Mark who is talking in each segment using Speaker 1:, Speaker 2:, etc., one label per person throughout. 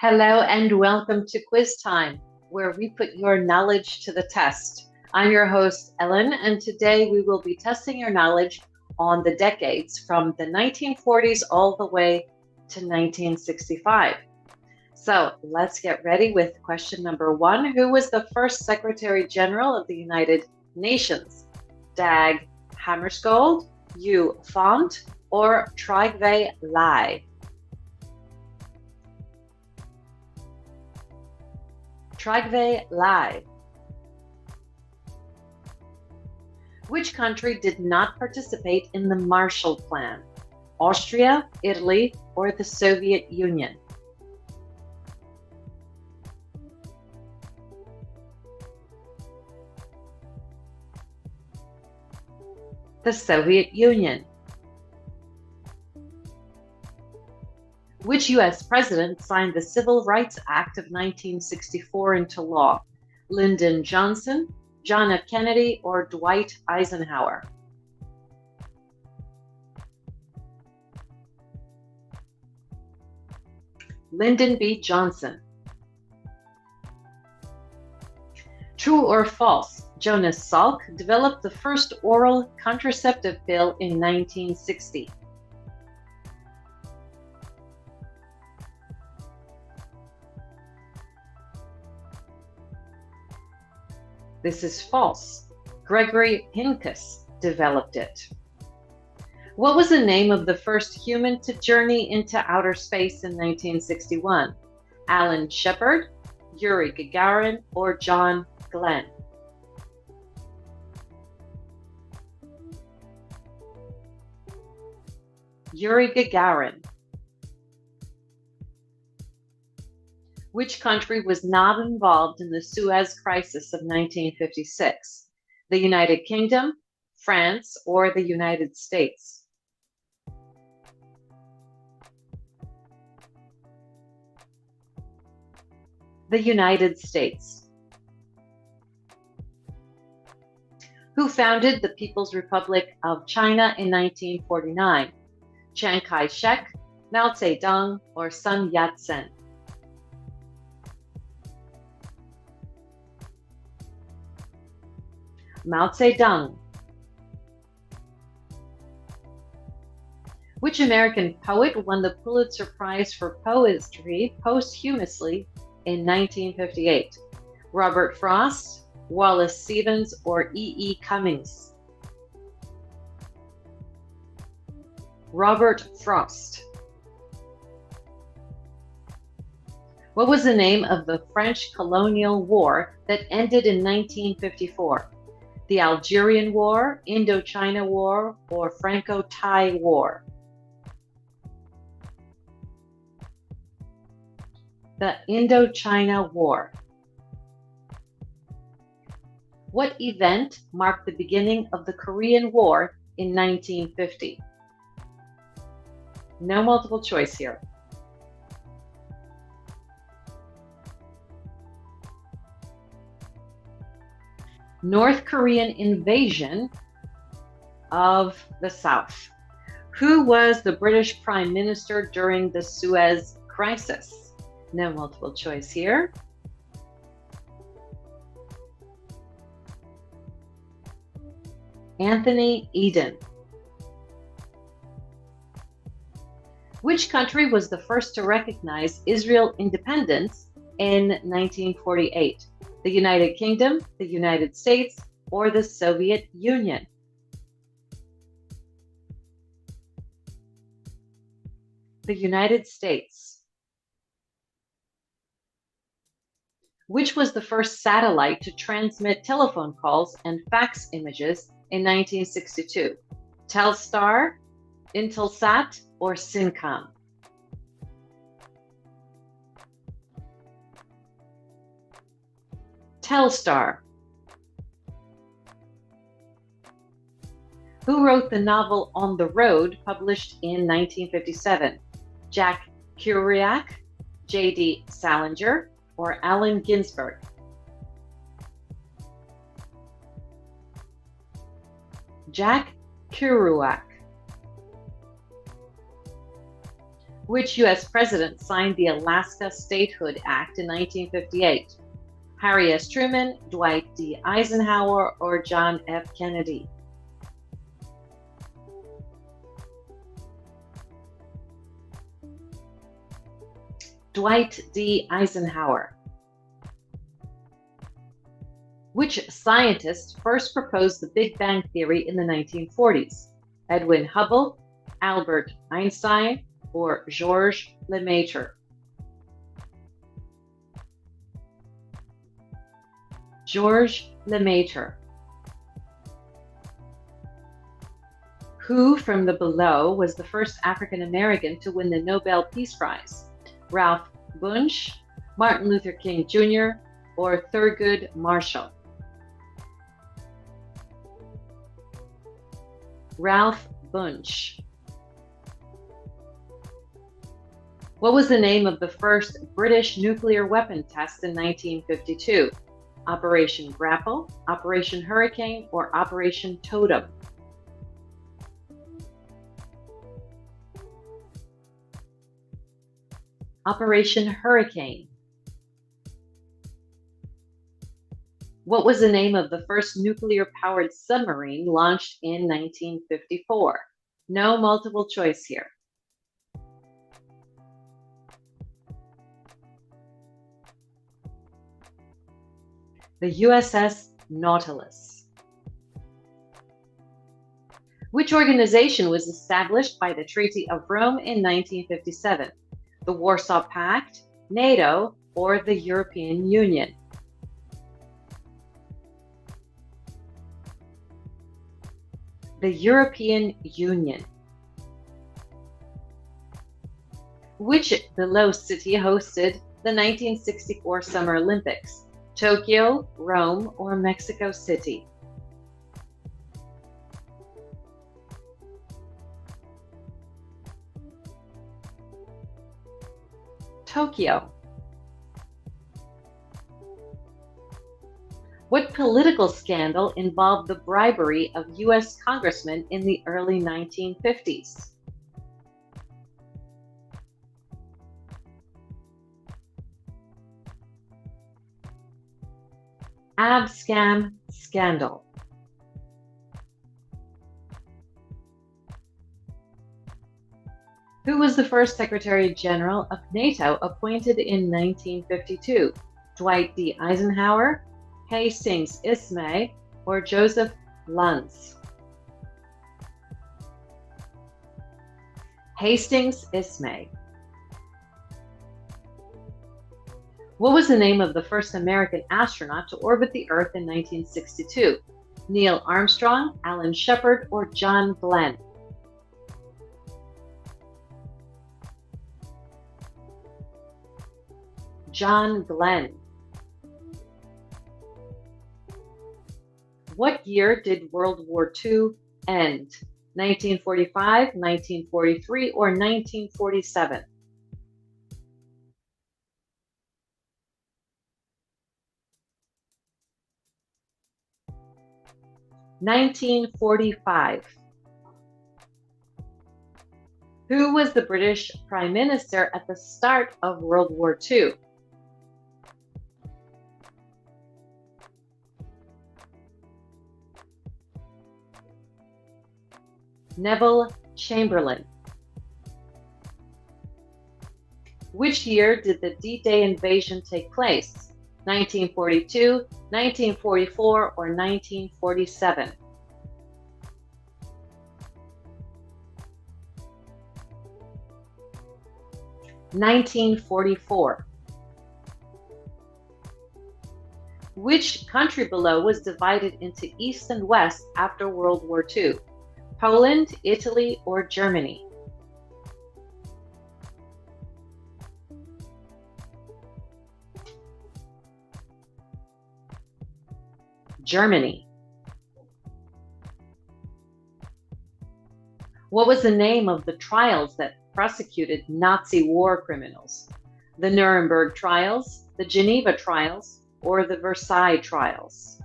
Speaker 1: Hello and welcome to Quiz Time, where we put your knowledge to the test. I'm your host, Ellen, and today we will be testing your knowledge on the decades from the 1940s all the way to 1965. So let's get ready with question number one. Who was the first Secretary General of the United Nations? Dag Hammarskjöld, U Thant, or Trygve Lie? Trygve Lie. Which country did not participate in the Marshall Plan? Austria, Italy, or the Soviet Union? The Soviet Union. Which U.S. president signed the Civil Rights Act of 1964 into law? Lyndon Johnson, John F. Kennedy, or Dwight Eisenhower? Lyndon B. Johnson. True or false? Jonas Salk developed the first oral contraceptive pill in 1960. This is false. Gregory Pincus developed it. What was the name of the first human to journey into outer space in 1961? Alan Shepard, Yuri Gagarin, or John Glenn? Yuri Gagarin. Which country was not involved in the Suez Crisis of 1956? The United Kingdom, France, or the United States? The United States. Who founded the People's Republic of China in 1949? Chiang Kai-shek, Mao Zedong, or Sun Yat-sen? Mao Zedong. Which American poet won the Pulitzer Prize for Poetry posthumously in 1958? Robert Frost, Wallace Stevens, or E. Cummings? Robert Frost. What was the name of the French colonial war that ended in 1954? The Algerian War, Indochina War, or Franco-Thai War? The Indochina War. What event marked the beginning of the Korean War in 1950? No multiple choice here. North Korean invasion of the South. Who was the British Prime Minister during the Suez Crisis? No multiple choice here. Anthony Eden. Which country was the first to recognize Israel independence in 1948? The United Kingdom, the United States, or the Soviet Union? The United States. Which was the first satellite to transmit telephone calls and fax images in 1962? Telstar, Intelsat, or Syncom? Telstar. Who wrote the novel On the Road, published in 1957? Jack Kerouac, J.D. Salinger, or Allen Ginsberg? Jack Kerouac. Which U.S. president signed the Alaska Statehood Act in 1958? Harry S. Truman, Dwight D. Eisenhower, or John F. Kennedy? Dwight D. Eisenhower. Which scientist first proposed the Big Bang Theory in the 1940s? Edwin Hubble, Albert Einstein, or Georges Lemaitre? Georges Lemaitre. Who from the below was the first African American to win the Nobel Peace Prize? Ralph Bunche, Martin Luther King Jr., or Thurgood Marshall? Ralph Bunche. What was the name of the first British nuclear weapon test in 1952? Operation Grapple, Operation Hurricane, or Operation Totem? Operation Hurricane. What was the name of the first nuclear-powered submarine launched in 1954? No multiple choice here. The USS Nautilus. Which organization was established by the Treaty of Rome in 1957? The Warsaw Pact, NATO, or the European Union? The European Union. Which below city hosted the 1964 Summer Olympics? Tokyo, Rome, or Mexico City? Tokyo. What political scandal involved the bribery of U.S. congressmen in the early 1950s? Abscam scandal. Who was the first Secretary General of NATO appointed in 1952? Dwight D. Eisenhower, Hastings Ismay, or Joseph Luntz? Hastings Ismay. What was the name of the first American astronaut to orbit the Earth in 1962? Neil Armstrong, Alan Shepard, or John Glenn? John Glenn. What year did World War II end? 1945, 1943, or 1947? 1945. Who was the British Prime Minister at the start of World War II? Neville Chamberlain. Which year did the D-Day invasion take place? 1942, 1944, or 1947? 1944. Which country below was divided into East and West after World War II? Poland, Italy, or Germany? Germany. What was the name of the trials that prosecuted Nazi war criminals? The Nuremberg trials, the Geneva trials, or the Versailles trials?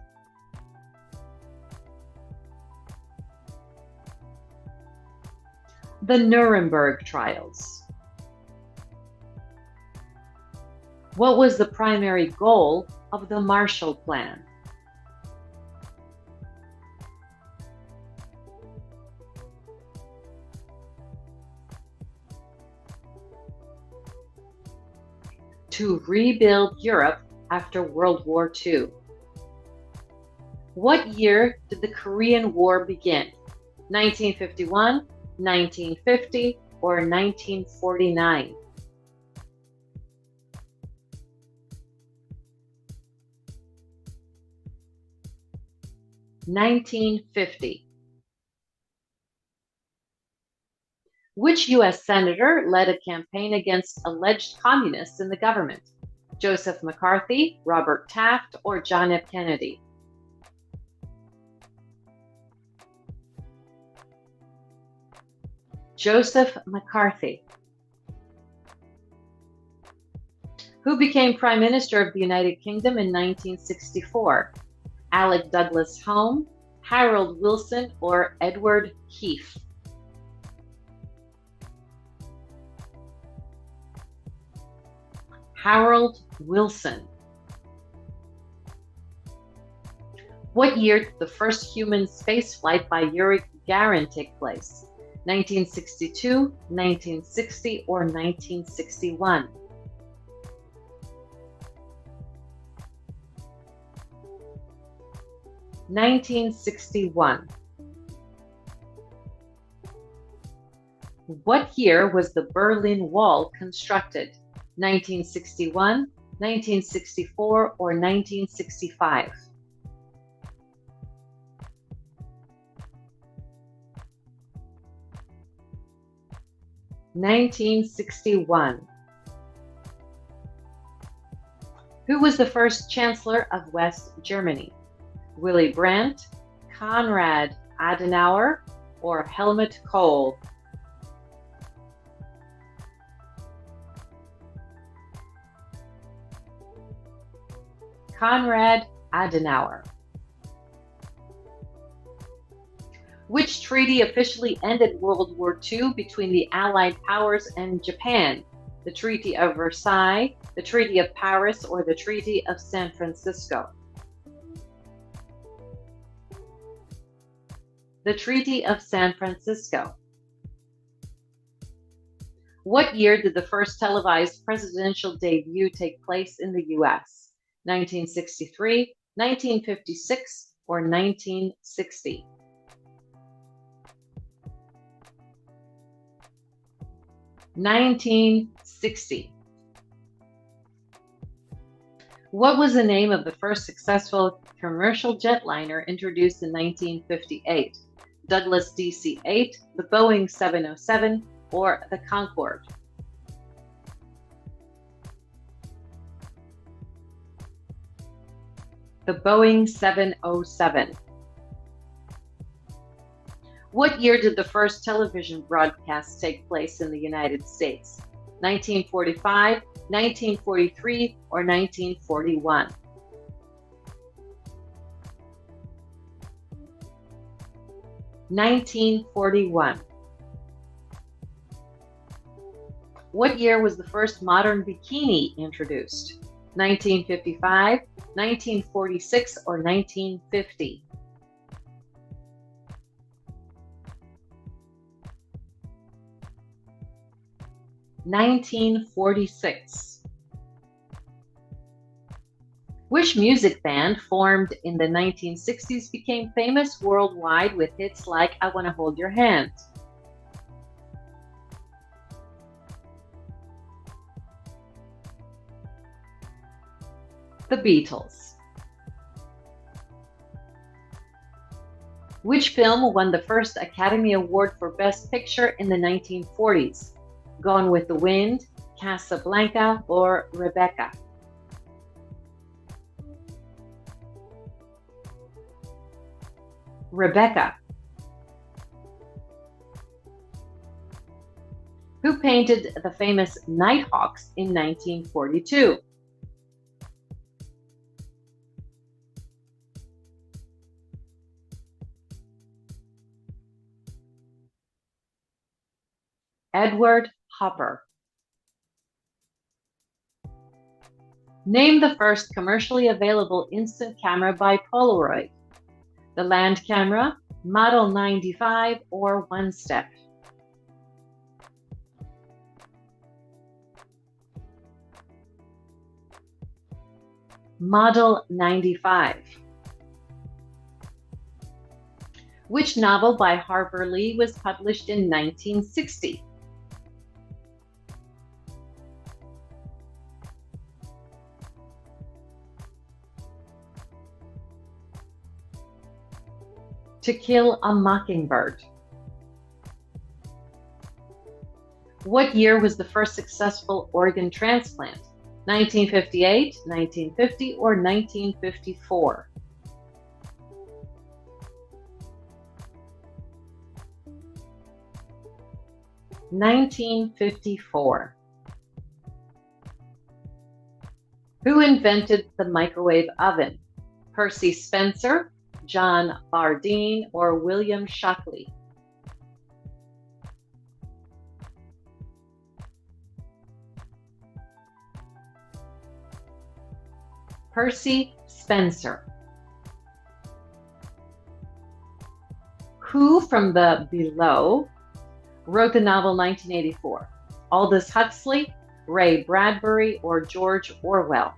Speaker 1: The Nuremberg trials. What was the primary goal of the Marshall Plan? To rebuild Europe after World War II. What year did the Korean War begin? 1951, 1950, or 1949? 1950. Which U.S. senator led a campaign against alleged communists in the government? Joseph McCarthy, Robert Taft, or John F. Kennedy? Joseph McCarthy. Who became Prime Minister of the United Kingdom in 1964? Alec Douglas Home, Harold Wilson, or Edward Heath? Harold Wilson. What year did the first human spaceflight by Yuri Gagarin take place? 1962, 1960, or 1961? 1961. What year was the Berlin Wall constructed? 1961, 1964, or 1965? 1961. Who was the first Chancellor of West Germany? Willy Brandt, Konrad Adenauer, or Helmut Kohl? Konrad Adenauer. Which treaty officially ended World War II between the Allied powers and Japan? The Treaty of Versailles, the Treaty of Paris, or the Treaty of San Francisco? The Treaty of San Francisco. What year did the first televised presidential debut take place in the U.S.? 1963, 1956, or 1960? 1960. What was the name of the first successful commercial jetliner introduced in 1958? Douglas DC-8, the Boeing 707, or the Concorde? The Boeing 707. What year did the first television broadcast take place in the United States? 1945, 1943, or 1941? 1941. What year was the first modern bikini introduced? 1955, 1946, or 1950? 1946. Which music band formed in the 1960s became famous worldwide with hits like I Wanna Hold Your Hand? The Beatles. Which film won the first Academy Award for Best Picture in the 1940s? Gone with the Wind, Casablanca, or Rebecca? Rebecca. Who painted the famous Nighthawks in 1942? Edward Hopper. Name the first commercially available instant camera by Polaroid. The Land Camera, Model 95, or One Step. Model 95. Which novel by Harper Lee was published in 1960? To Kill a Mockingbird. What year was the first successful organ transplant? 1958, 1950, or 1954? 1954. Who invented the microwave oven? Percy Spencer, John Bardeen, or William Shockley? Percy Spencer. Who from the below wrote the novel 1984? Aldous Huxley, Ray Bradbury, or George Orwell?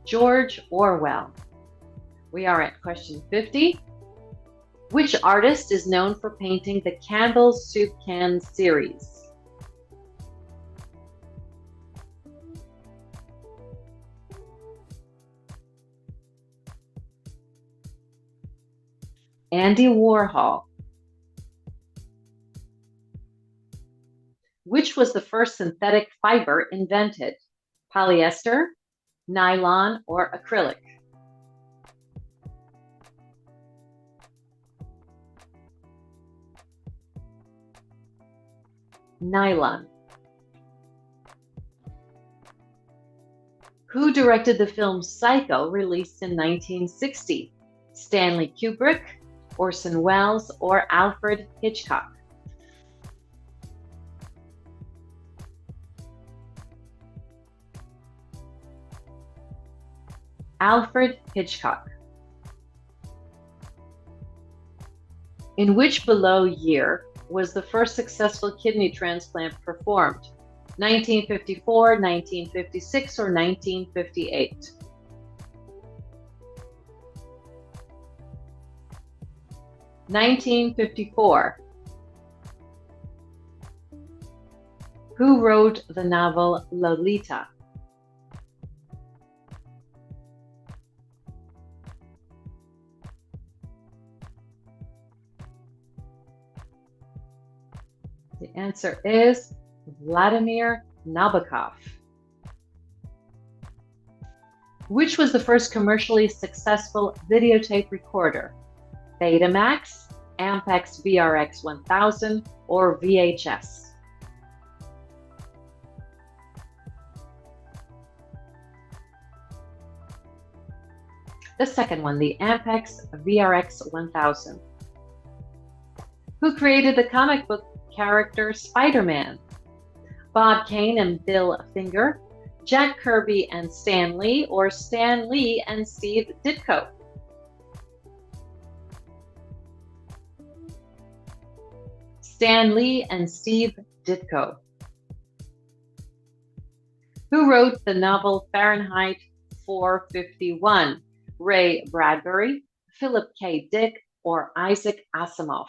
Speaker 1: George Orwell. We are at question 50. Which artist is known for painting the Campbell Soup Can series? Andy Warhol. Which was the first synthetic fiber invented? Polyester, nylon, or acrylic? Nylon. Who directed the film Psycho, released in 1960? Stanley Kubrick, Orson Welles, or Alfred Hitchcock? Alfred Hitchcock. In which below year was the first successful kidney transplant performed? 1954, 1956, or 1958? 1954. Who wrote the novel Lolita? The answer is Vladimir Nabokov. Which was the first commercially successful videotape recorder? Betamax, Ampex VRX 1000, or VHS? The second one, the Ampex VRX 1000. Who created the comic book character Spider-Man? Bob Kane and Bill Finger, Jack Kirby and Stan Lee, or Stan Lee and Steve Ditko? Stan Lee and Steve Ditko. Who wrote the novel Fahrenheit 451? Ray Bradbury, Philip K. Dick, or Isaac Asimov?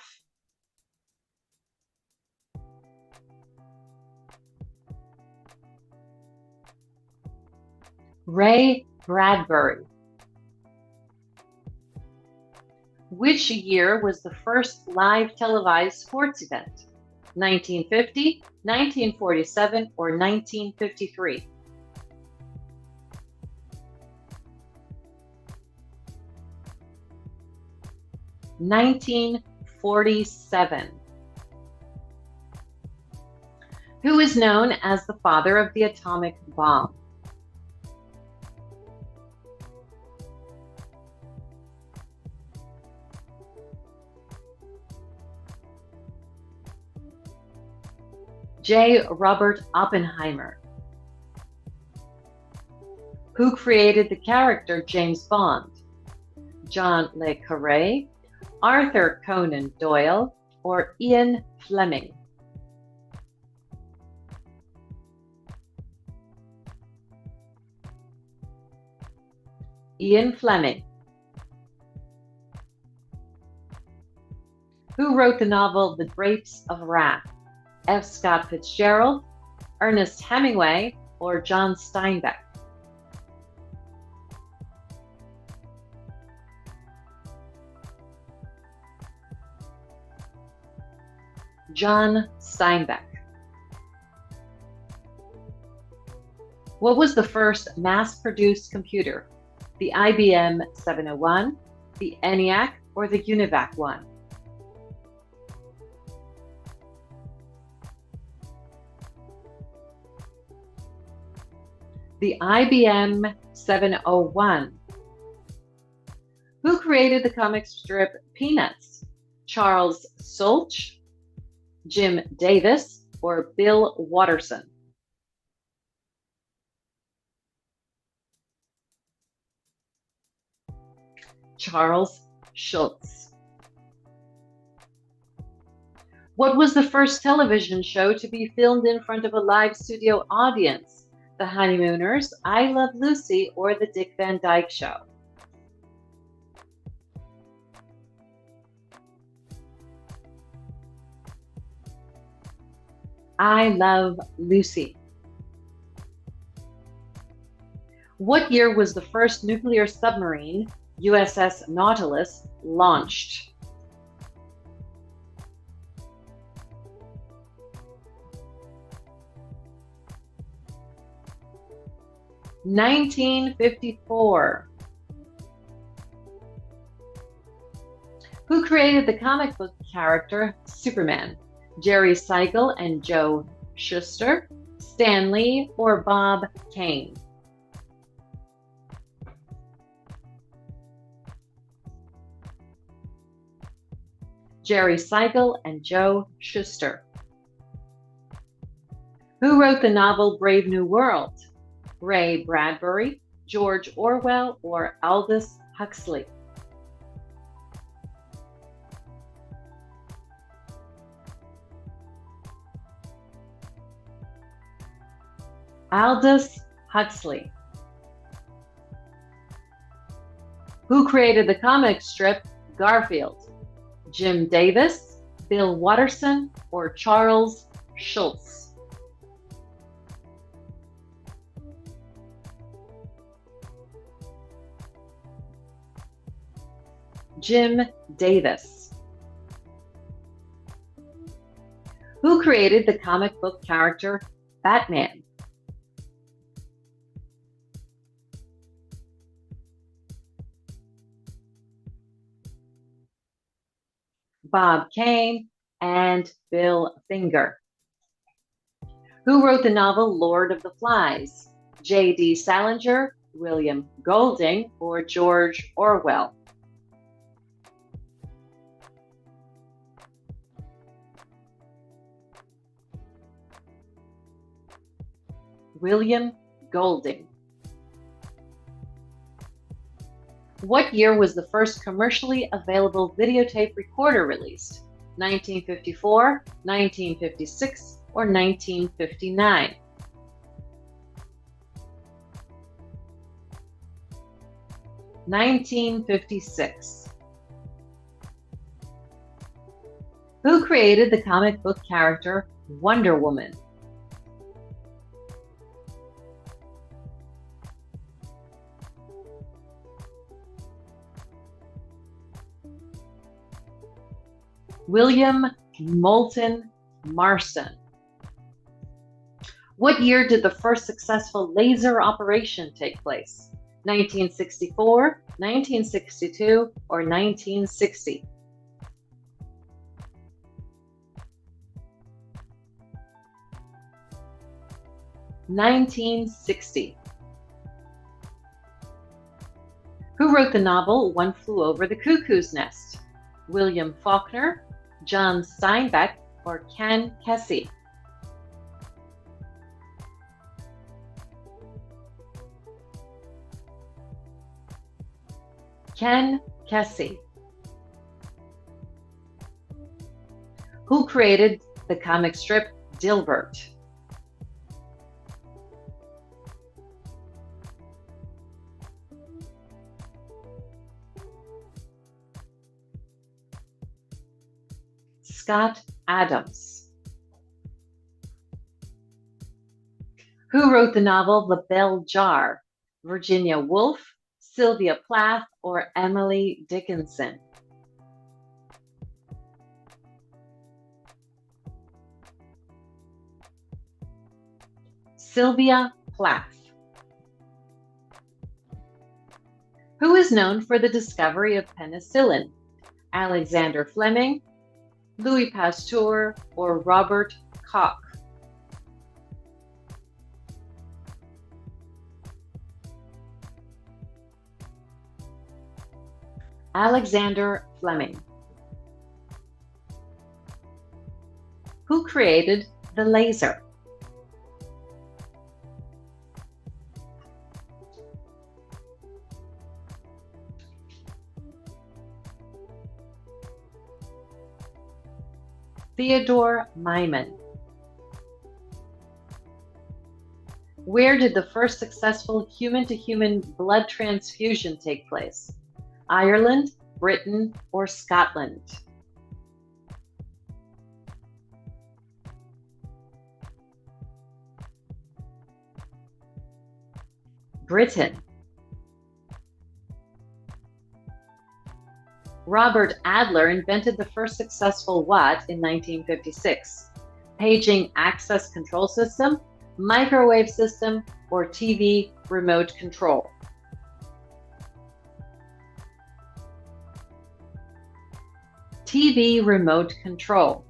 Speaker 1: Ray Bradbury. Which year was the first live televised sports event? 1950, 1947, or 1953? 1947. Who is known as the father of the atomic bomb? J. Robert Oppenheimer. Who created the character James Bond? John le Carré, Arthur Conan Doyle, or Ian Fleming? Ian Fleming. Who wrote the novel The Grapes of Wrath? F. Scott Fitzgerald, Ernest Hemingway, or John Steinbeck? John Steinbeck. What was the first mass-produced computer? The IBM 701, the ENIAC, or the UNIVAC 1? The IBM 701. Who created the comic strip Peanuts? Charles Solch, Jim Davis, or Bill Watterson? Charles Schulz. What was the first television show to be filmed in front of a live studio audience? The Honeymooners, I Love Lucy, or The Dick Van Dyke Show? I Love Lucy. What year was the first nuclear submarine, USS Nautilus, launched? 1954. Who created the comic book character Superman? Jerry Siegel and Joe Shuster, Stan Lee, or Bob Kane? Jerry Siegel and Joe Shuster. Who wrote the novel Brave New World? Ray Bradbury, George Orwell, or Aldous Huxley? Aldous Huxley. Who created the comic strip Garfield? Jim Davis, Bill Watterson, or Charles Schulz? Jim Davis. Who created the comic book character Batman? Bob Kane and Bill Finger. Who wrote the novel Lord of the Flies? J.D. Salinger, William Golding, or George Orwell? William Golding. What year was the first commercially available videotape recorder released? 1954, 1956, or 1959? (1956). Who created the comic book character Wonder Woman? William Moulton Marston. What year did the first successful laser operation take place? 1964, 1962, or 1960? (1960). Who wrote the novel One Flew Over the Cuckoo's Nest? William Faulkner, John Steinbeck, or Ken Kesey? Ken Kesey. Who created the comic strip Dilbert? Scott Adams. Who wrote the novel The Bell Jar? Virginia Woolf, Sylvia Plath, or Emily Dickinson? Sylvia Plath. Who is known for the discovery of penicillin? Alexander Fleming, Louis Pasteur, or Robert Koch? Alexander Fleming. Who created the laser? Theodore Myman. Where did the first successful human-to-human blood transfusion take place? Ireland, Britain, or Scotland? Britain. Robert Adler invented the first successful what in 1956? Paging access control system, microwave system, or TV remote control? TV remote control.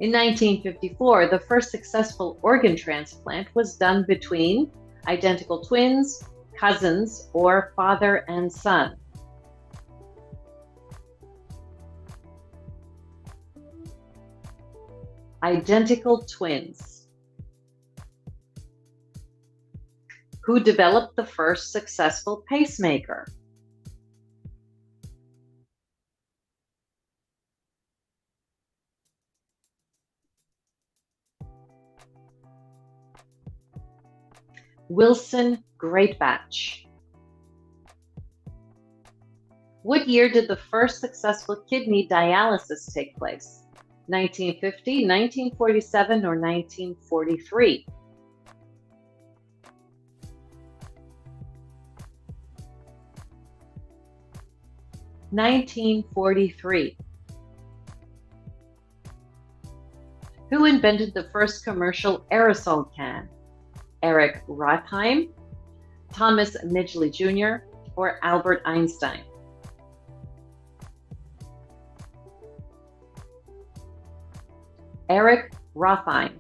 Speaker 1: In 1954, the first successful organ transplant was done between identical twins, cousins, or father and son. Identical twins. Who developed the first successful pacemaker? Wilson Greatbatch. What year did the first successful kidney dialysis take place? 1950, 1947, or 1943? (1943). Who invented the first commercial aerosol can? Eric Rothheim, Thomas Midgley Jr., or Albert Einstein? Eric Rothheim.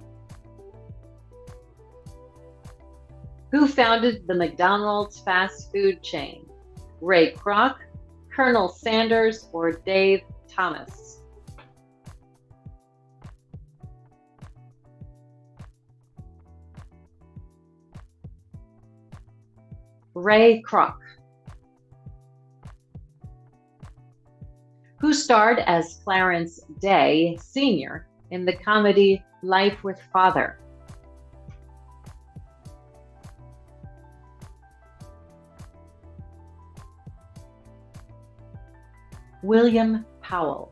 Speaker 1: Who founded the McDonald's fast food chain? Ray Kroc, Colonel Sanders, or Dave Thomas? Ray Kroc. Who starred as Clarence Day Sr. in the comedy Life with Father? William Powell.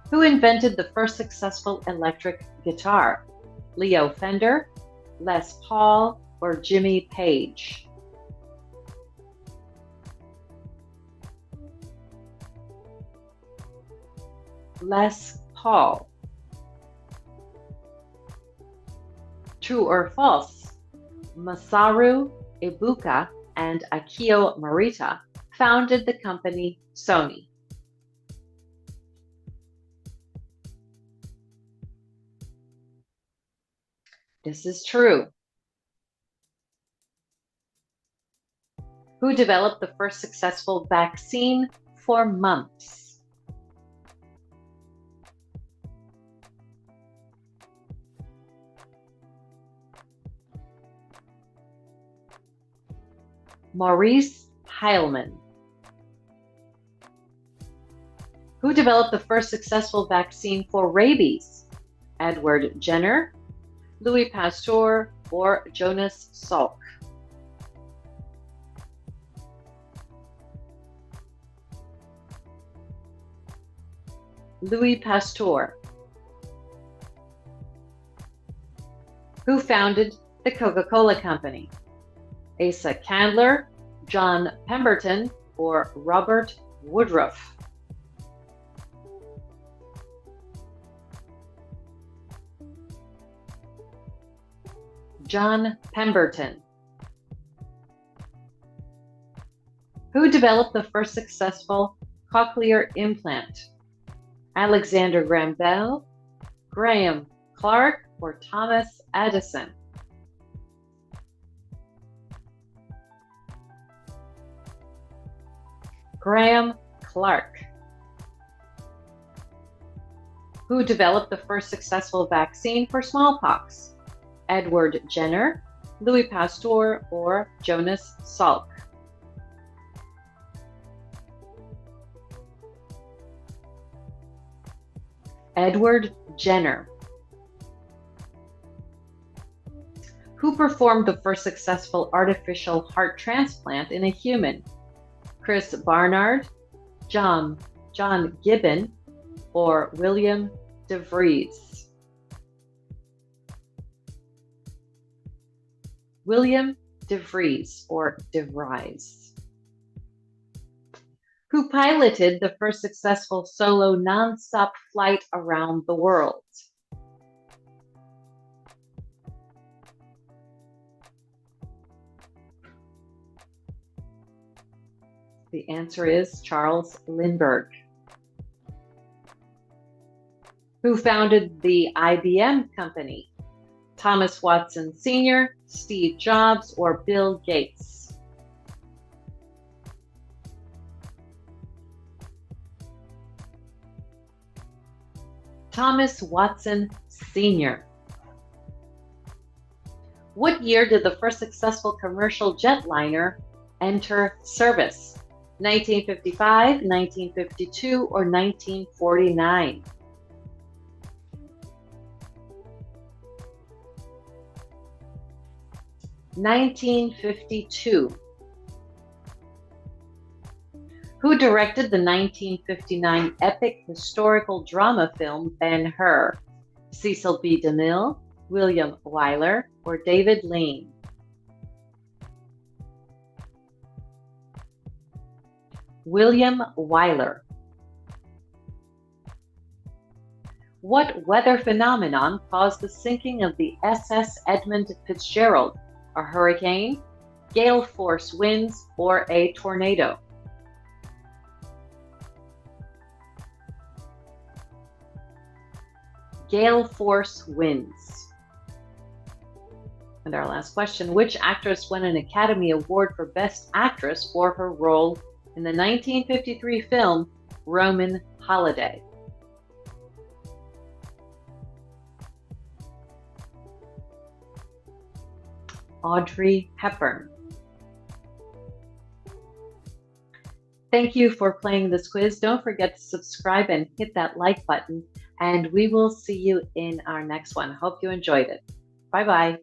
Speaker 1: Who invented the first successful electric guitar? Leo Fender, Les Paul, or Jimmy Page? Les Paul. True or false? Masaru Ibuka and Akio Morita founded the company Sony. This is true. Who developed the first successful vaccine for mumps? Maurice Heilmann. Who developed the first successful vaccine for rabies? Edward Jenner, Louis Pasteur, or Jonas Salk? Louis Pasteur. Who founded the Coca-Cola Company? Asa Candler, John Pemberton, or Robert Woodruff? John Pemberton. Who developed the first successful cochlear implant? Alexander Graham Bell, Graham Clark, or Thomas Edison? Graham Clark. Who developed the first successful vaccine for smallpox? Edward Jenner, Louis Pasteur, or Jonas Salk? Edward Jenner. Who performed the first successful artificial heart transplant in a human? Chris Barnard, John Gibbon, or William DeVries? William DeVries, or DeVries. Who piloted the first successful solo non-stop flight around the world? The answer is Charles Lindbergh. Who founded the IBM company? Thomas Watson Sr., Steve Jobs, or Bill Gates? Thomas Watson Sr. What year did the first successful commercial jetliner enter service? 1955, 1952, or 1949? (1952). Who directed the 1959 epic historical drama film Ben-Hur? Cecil B. DeMille, William Wyler, or David Lean? William Wyler. What weather phenomenon caused the sinking of the SS Edmund Fitzgerald? A hurricane, gale force winds, or a tornado? Gale force winds. And our last question, which actress won an Academy Award for Best Actress for her role in the 1953 film Roman Holiday? Audrey Hepburn. Thank you for playing this quiz. Don't forget to subscribe and hit that like button, and we will see you in our next one. Hope you enjoyed it. Bye-bye.